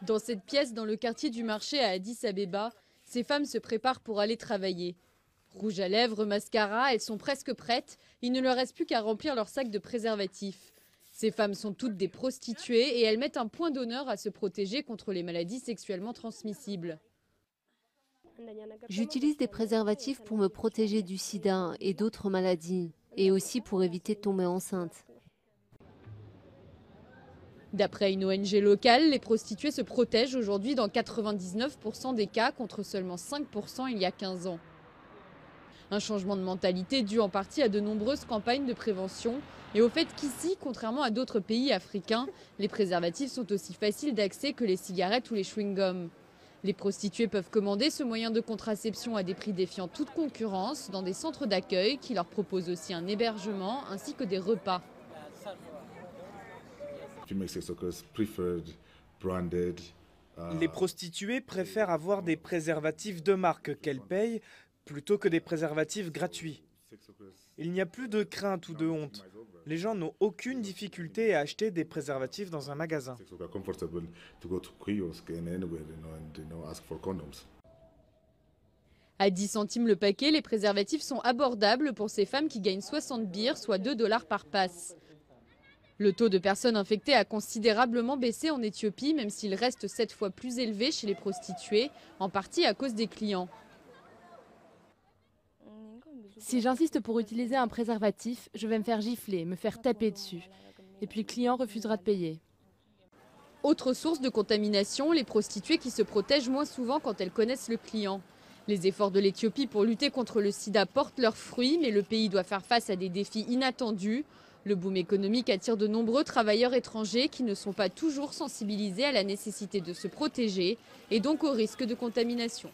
Dans cette pièce, dans le quartier du marché à Addis Abeba, ces femmes se préparent pour aller travailler. Rouge à lèvres, mascara, elles sont presque prêtes. Il ne leur reste plus qu'à remplir leur sac de préservatifs. Ces femmes sont toutes des prostituées et elles mettent un point d'honneur à se protéger contre les maladies sexuellement transmissibles. J'utilise des préservatifs pour me protéger du sida et d'autres maladies, et aussi pour éviter de tomber enceinte. D'après une ONG locale, les prostituées se protègent aujourd'hui dans 99% des cas contre seulement 5% il y a 15 ans. Un changement de mentalité dû en partie à de nombreuses campagnes de prévention et au fait qu'ici, contrairement à d'autres pays africains, les préservatifs sont aussi faciles d'accès que les cigarettes ou les chewing-gums. Les prostituées peuvent commander ce moyen de contraception à des prix défiant toute concurrence dans des centres d'accueil qui leur proposent aussi un hébergement ainsi que des repas. Les prostituées préfèrent avoir des préservatifs de marque qu'elles payent plutôt que des préservatifs gratuits. Il n'y a plus de crainte ou de honte. Les gens n'ont aucune difficulté à acheter des préservatifs dans un magasin. À 10 centimes le paquet, les préservatifs sont abordables pour ces femmes qui gagnent 60 birrs, soit 2 $ par passe. Le taux de personnes infectées a considérablement baissé en Éthiopie, même s'il reste 7 fois plus élevé chez les prostituées, en partie à cause des clients. Si j'insiste pour utiliser un préservatif, je vais me faire gifler, me faire taper dessus. Et puis le client refusera de payer. Autre source de contamination, les prostituées qui se protègent moins souvent quand elles connaissent le client. Les efforts de l'Éthiopie pour lutter contre le sida portent leurs fruits, mais le pays doit faire face à des défis inattendus. Le boom économique attire de nombreux travailleurs étrangers qui ne sont pas toujours sensibilisés à la nécessité de se protéger et donc au risque de contamination.